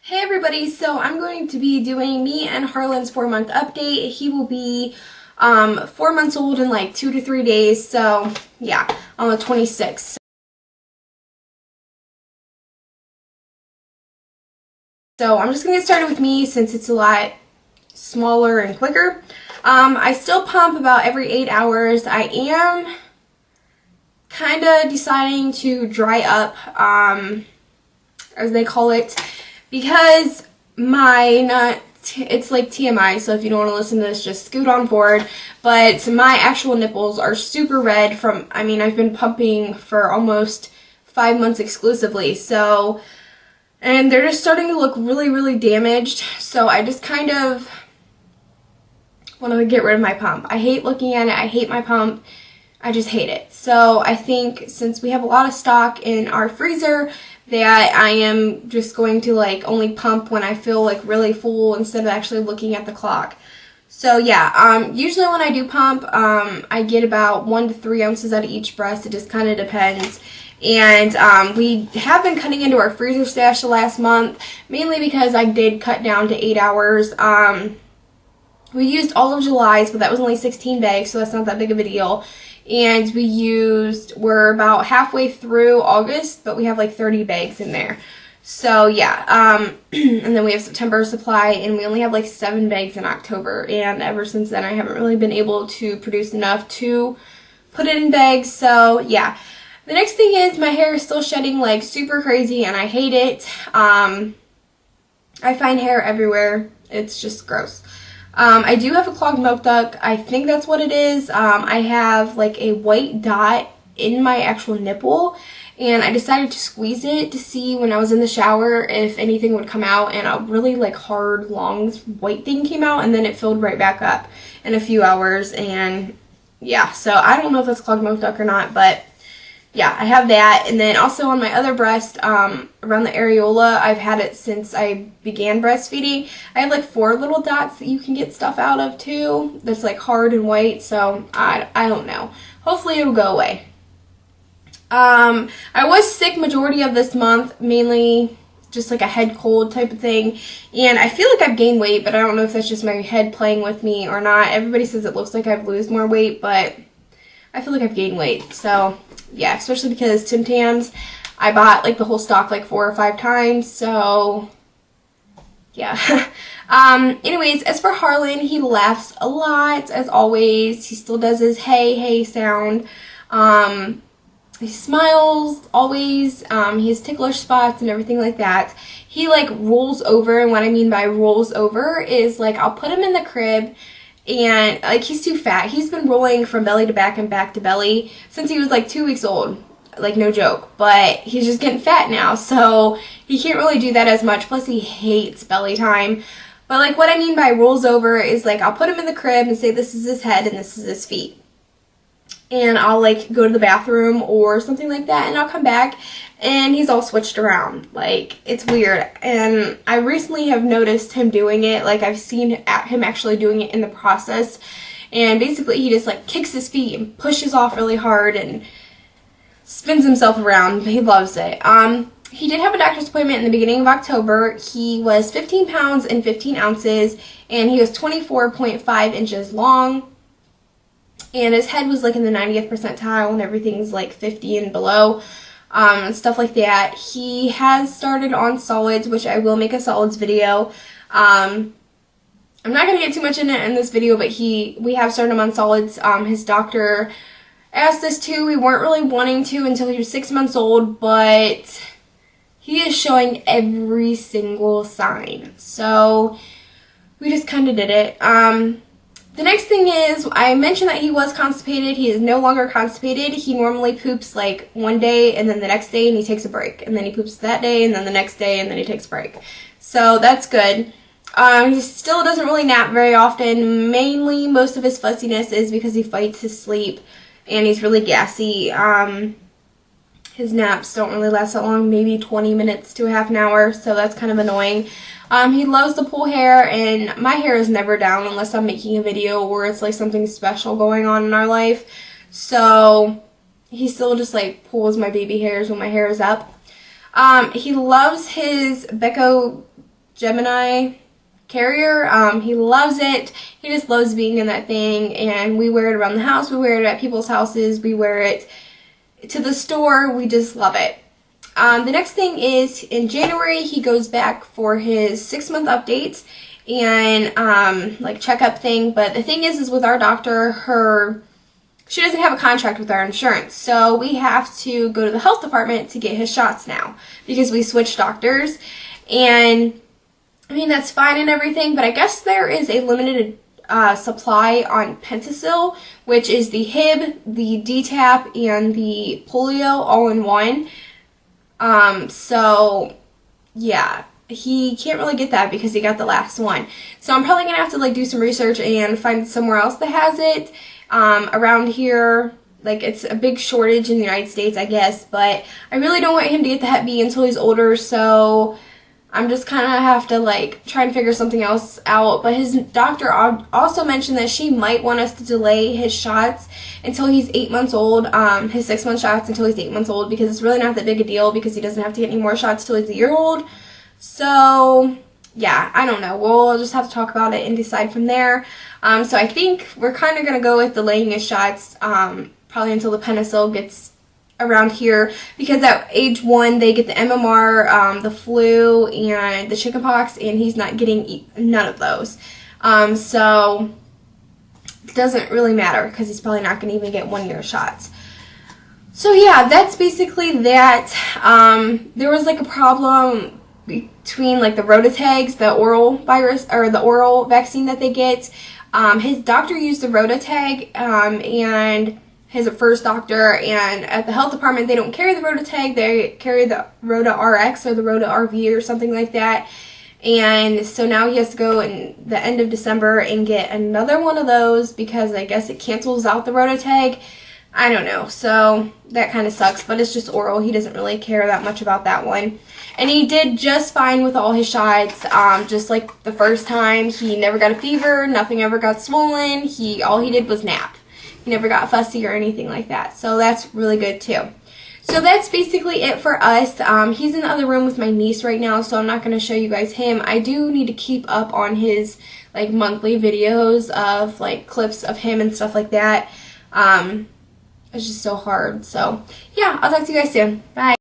Hey everybody, so I'm going to be doing me and Harlan's 4-month update. He will be 4 months old in like 2 to 3 days, so yeah, on the 26th. So I'm just going to get started with me since it's a lot smaller and quicker. I still pump about every 8 hours. I am kind of deciding to dry up, as they call it, because it's like TMI, so if you don't want to listen to this, just scoot on board, but my actual nipples are super red from, I've been pumping for almost 5 months exclusively, so, and they're just starting to look really, really damaged, so I just kind of want to get rid of my pump. I hate looking at it, I hate my pump, I just hate it. So I think since we have a lot of stock in our freezer, that I am just going to like only pump when I feel like really full instead of actually looking at the clock. So yeah, usually when I do pump, I get about 1 to 3 ounces out of each breast. It just kind of depends. And we have been cutting into our freezer stash the last month, mainly because I did cut down to 8 hours. We used all of July's, but that was only 16 bags, so that's not that big of a deal. And we're about halfway through August, but we have like 30 bags in there. So yeah, and then we have September supply, and we only have like 7 bags in October. And ever since then, I haven't really been able to produce enough to put it in bags. So yeah, the next thing is my hair is still shedding like super crazy, and I hate it. I find hair everywhere. It's just gross. I do have a clogged milk duct. I think that's what it is. I have like a white dot in my actual nipple, and I decided to squeeze it to see when I was in the shower if anything would come out, and a really like hard, long white thing came out, and then it filled right back up in a few hours, and yeah, so I don't know if that's clogged milk duct or not, but yeah, I have that. And then also on my other breast, around the areola, I've had it since I began breastfeeding. I have like 4 little dots that you can get stuff out of too, that's like hard and white, so I don't know. Hopefully it'll go away. I was sick majority of this month, mainly just like a head cold type of thing, and I feel like I've gained weight, but I don't know if that's just my head playing with me or not. Everybody says it looks like I've lost more weight, but I feel like I've gained weight, so yeah, especially because Tim Tams, I bought like the whole stock like 4 or 5 times, so yeah. Anyways, as for Harlan, he laughs a lot, as always. He still does his hey, hey sound. He smiles always. He has ticklish spots and everything like that. He like rolls over, and what I mean by rolls over is like I'll put him in the crib, and like he's too fat. He's been rolling from belly to back and back to belly since he was like 2 weeks old. Like no joke. But he's just getting fat now, so he can't really do that as much. Plus he hates belly time. But like what I mean by rolls over is like I'll put him in the crib and say this is his head and this is his feet. And I'll like go to the bathroom or something like that, and I'll come back and he's all switched around. Like, it's weird. And I recently have noticed him doing it. Like, I've seen him actually doing it in the process. And basically he just like kicks his feet and pushes off really hard and spins himself around. He loves it. He did have a doctor's appointment in the beginning of October. He was 15 pounds and 15 ounces, and he was 24.5 inches long. And his head was like in the 90th percentile, and everything's like 50 and below, and stuff like that. He has started on solids, which I will make a solids video. I'm not going to get too much in it in this video, but we have started him on solids. His doctor asked us to. We weren't really wanting to until he was 6 months old, but he is showing every single sign. So we just kind of did it. The next thing is, I mentioned that he was constipated. He is no longer constipated. He normally poops like one day and then the next day, and he takes a break. And then he poops that day and then the next day, and then he takes a break. So that's good. He still doesn't really nap very often. Mainly, most of his fussiness is because he fights his sleep and he's really gassy. His naps don't really last that long, maybe 20 minutes to a half an hour, so that's kind of annoying. He loves to pull hair, and my hair is never down unless I'm making a video or it's like something special going on in our life. So he still just like pulls my baby hairs when my hair is up. He loves his Becco Gemini carrier. He loves it. He just loves being in that thing, and we wear it around the house. We wear it at people's houses. We wear it to the store. We just love it. The next thing is in January he goes back for his 6-month updates and like checkup thing. But the thing is with our doctor, she doesn't have a contract with our insurance, so we have to go to the health department to get his shots now because we switched doctors. And I mean, that's fine and everything, but I guess there is a limited supply on Pentosil, which is the Hib, the DTaP, and the polio all in one. So yeah, he can't really get that because he got the last one. So I'm probably gonna have to like do some research and find somewhere else that has it. Around here, like, it's a big shortage in the United States, I guess, but I really don't want him to get the Hep B until he's older, so I'm just kind of have to like try and figure something else out. But his doctor also mentioned that she might want us to delay his shots until he's 8 months old, his 6-month shots until he's 8 months old, because it's really not that big a deal because he doesn't have to get any more shots till he's a year old. So yeah, I don't know. We'll just have to talk about it and decide from there. So I think we're kind of going to go with delaying his shots probably until the Pentosil gets around here, because at age 1 they get the MMR, the flu, and the chickenpox, and he's not getting none of those. So it doesn't really matter because he's probably not going to even get 1-year shots. So yeah, that's basically that. There was like a problem between like the rotatags, the oral virus or the oral vaccine that they get. His doctor used the rototag, and his first doctor, and at the health department they don't carry the rototag, they carry the Rota RX or the Rota RV or something like that. And so now he has to go in the end of December and get another one of those because I guess it cancels out the rototag. I don't know, so that kind of sucks, but it's just oral. He doesn't really care that much about that one. And he did just fine with all his shots, just like the first time. He never got a fever, nothing ever got swollen. All he did was nap. He never got fussy or anything like that, so that's really good too. So that's basically it for us. He's in the other room with my niece right now, so I'm not going to show you guys him. I do need to keep up on his like monthly videos of like clips of him and stuff like that. It's just so hard. So yeah, I'll talk to you guys soon. Bye.